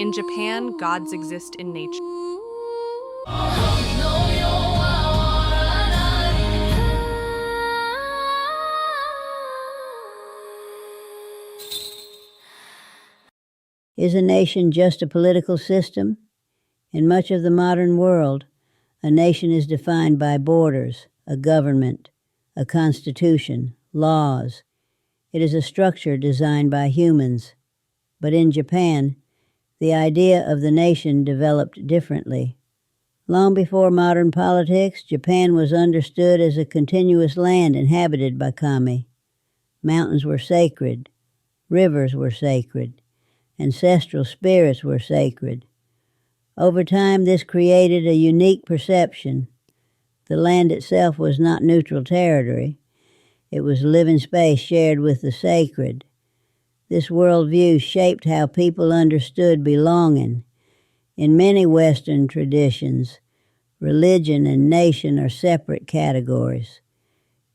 In Japan, gods exist in nature. Is a nation just a political system? In much of the modern world, a nation is defined by borders, a government, a constitution, laws. It is a structure designed by humans. But in Japan, the idea of the nation developed differently. Long before modern politics, Japan was understood as a continuous land inhabited by kami. Mountains were sacred, rivers were sacred, ancestral spirits were sacred. Over time, this created a unique perception. The land itself was not neutral territory. It was living space shared with the sacred. This worldview shaped how people understood belonging. In many Western traditions, religion and nation are separate categories.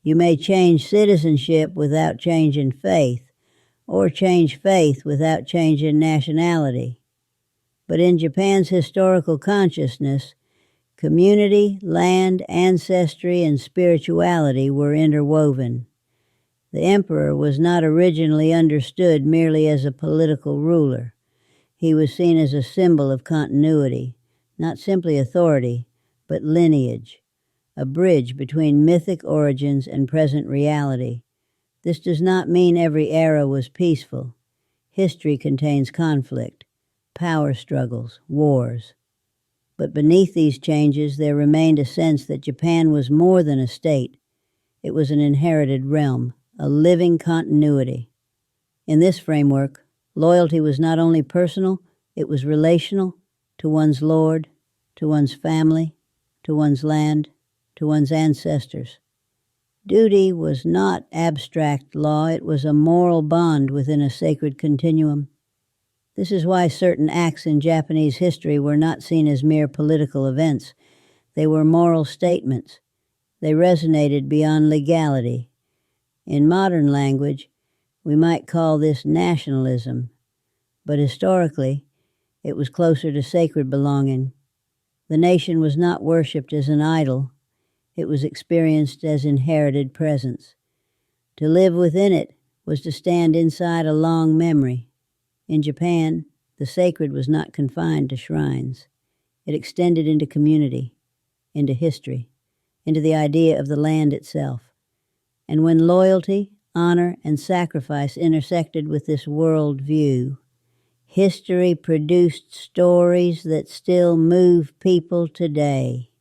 You may change citizenship without changing faith, or change faith without changing nationality. But in Japan's historical consciousness, community, land, ancestry, and spirituality were interwoven. The emperor was not originally understood merely as a political ruler. He was seen as a symbol of continuity, not simply authority, but lineage, a bridge between mythic origins and present reality. This does not mean every era was peaceful. History contains conflict, power struggles, wars. But beneath these changes, there remained a sense that Japan was more than a state. It was an inherited realm, a living continuity. In this framework, loyalty was not only personal, it was relational, to one's lord, to one's family, to one's land, to one's ancestors. Duty was not abstract law, it was a moral bond within a sacred continuum. This is why certain acts in Japanese history were not seen as mere political events. They were moral statements. They resonated beyond legality. In modern language, we might call this nationalism, but historically, it was closer to sacred belonging. The nation was not worshipped as an idol. It was experienced as inherited presence. To live within it was to stand inside a long memory. In Japan, the sacred was not confined to shrines. It extended into community, into history, into the idea of the land itself. And when loyalty, honor, and sacrifice intersected with this world view, history produced stories that still move people today.